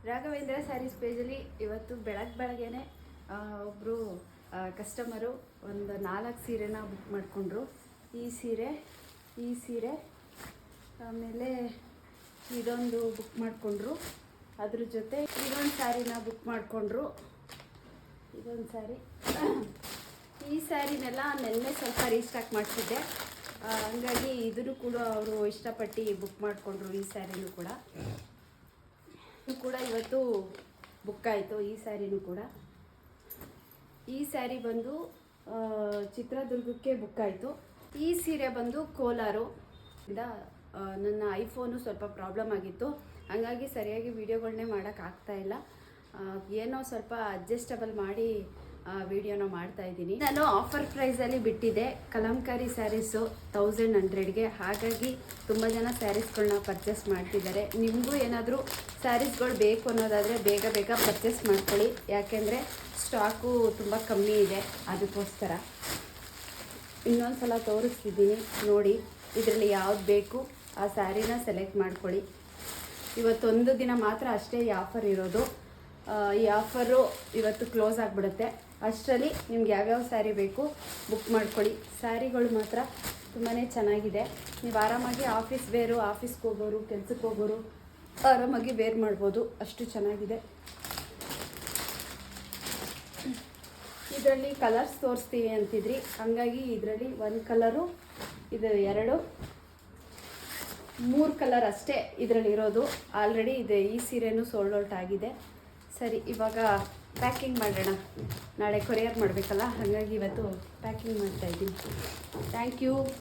ರಾಘವೇಂದ್ರ ಸ್ಯಾರೀಸ್ ಪೇಜಲ್ಲಿ ಇವತ್ತು ಬೆಳಗ್ಗೆನೆ ಒಬ್ಬರು ಕಸ್ಟಮರು ಒಂದು 4 ಸೀರೆನ ಬುಕ್ ಮಾಡಿಕೊಂಡ್ರು. ಈ ಸೀರೆ ಆಮೇಲೆ ಇದೊಂದು ಬುಕ್ ಮಾಡಿಕೊಂಡ್ರು. ಅದ್ರ ಜೊತೆ ಇದೊಂದು ಸ್ಯಾರಿನ ಬುಕ್ ಮಾಡಿಕೊಂಡ್ರು. ಇದೊಂದು ಸ್ಯಾರಿ, ಈ ಸ್ಯಾರಿನೆಲ್ಲ ನೆನ್ನೆ ಸ್ವಲ್ಪ ರೀಸ್ಟಾಕ್ ಮಾಡಿಸಿದ್ದೆ, ಹಂಗಾಗಿ ಇದನ್ನು ಕೂಡ ಅವರು ಇಷ್ಟಪಟ್ಟು ಬುಕ್ ಮಾಡಿಕೊಂಡ್ರು. ಈ ಸ್ಯಾರಿನೂ ಕೂಡ ಇವತ್ತು ಬುಕ್ ಆಯಿತು. ಈ ಸ್ಯಾರಿನೂ ಕೂಡ, ಈ ಸ್ಯಾರಿ ಬಂದು ಚಿತ್ರದುರ್ಗಕ್ಕೆ ಬುಕ್ ಆಯಿತು. ಈ ಸೀರೆ ಬಂದು ಕೋಲಾರು ಇಂದ. ನನ್ನ ಐಫೋನು ಸ್ವಲ್ಪ ಪ್ರಾಬ್ಲಮ್ ಆಗಿತ್ತು, ಹಾಗಾಗಿ ಸರಿಯಾಗಿ ವೀಡಿಯೋಗಳನ್ನೇ ಮಾಡೋಕ್ಕಾಗ್ತಾಯಿಲ್ಲ. ಏನೋ ಸ್ವಲ್ಪ ಅಡ್ಜಸ್ಟಬಲ್ ಮಾಡಿ ವಿಡಿಯೋನ ಮಾಡ್ತಾಯಿದ್ದೀನಿ. ನಾನು ಆಫರ್ ಪ್ರೈಸಲ್ಲಿ ಬಿಟ್ಟಿದ್ದೆ ಕಲಂಕಾರಿ ಸ್ಯಾರೀಸು 1100ಗೆ. ಹಾಗಾಗಿ ತುಂಬ ಜನ ಸ್ಯಾರೀಸ್ಗಳನ್ನ ಪರ್ಚೇಸ್ ಮಾಡ್ತಿದ್ದಾರೆ. ನಿಮಗೂ ಏನಾದರೂ ಸ್ಯಾರೀಸ್ಗಳು ಬೇಕು ಅನ್ನೋದಾದರೆ ಬೇಗ ಪರ್ಚೇಸ್ ಮಾಡ್ಕೊಳ್ಳಿ, ಯಾಕೆಂದರೆ ಸ್ಟಾಕು ತುಂಬ ಕಮ್ಮಿ ಇದೆ. ಅದಕ್ಕೋಸ್ಕರ ಇನ್ನೊಂದು ಸಲ ತೋರಿಸ್ತಿದ್ದೀನಿ ನೋಡಿ. ಇದರಲ್ಲಿ ಯಾವ್ದು ಬೇಕು ಆ ಸ್ಯಾರಿನ ಸೆಲೆಕ್ಟ್ ಮಾಡ್ಕೊಳ್ಳಿ. ಇವತ್ತೊಂದು ದಿನ ಮಾತ್ರ ಅಷ್ಟೇ ಈ ಆಫರ್ ಇರೋದು. ಈ ಆಫರು ಇವತ್ತು ಕ್ಲೋಸ್ ಆಗಿಬಿಡುತ್ತೆ. ಅಷ್ಟರಲ್ಲಿ ನಿಮ್ಗೆ ಯಾವ್ಯಾವ ಸ್ಯಾರಿ ಬೇಕು ಬುಕ್ ಮಾಡ್ಕೊಳ್ಳಿ. ಸ್ಯಾರಿಗಳು ಮಾತ್ರ ತುಂಬಾ ಚೆನ್ನಾಗಿದೆ. ನೀವು ಆರಾಮಾಗಿ ಆಫೀಸ್ಗೆ ಹೋಗೋರು, ಕೆಲ್ಸಕ್ಕೆ ಹೋಗೋರು ಆರಾಮಾಗಿ ವೇರ್ ಮಾಡ್ಬೋದು, ಅಷ್ಟು ಚೆನ್ನಾಗಿದೆ. ಇದರಲ್ಲಿ ಕಲರ್ಸ್ ತೋರಿಸ್ತೀವಿ ಅಂತಿದ್ರಿ, ಹಾಗಾಗಿ ಇದರಲ್ಲಿ ಒಂದು ಕಲರು, ಇದು 2, 3 ಕಲರ್ ಅಷ್ಟೇ ಇದರಲ್ಲಿ ಇರೋದು. ಆಲ್ರೆಡಿ ಇದೆ, ಈ ಸೀರೆನೂ ಸೋಲ್ಡ್ ಔಟ್ ಆಗಿದೆ. ಸರಿ, ಇವಾಗ ಪ್ಯಾಕಿಂಗ್ ಮಾಡೋಣ. ನಾಳೆ ಕೊರಿಯರ್ ಮಾಡಬೇಕಲ್ಲ, ಹಾಗಾಗಿ ಇವತ್ತು ಪ್ಯಾಕಿಂಗ್ ಮಾಡ್ತಾಯಿದ್ದೀನಿ. Thank you.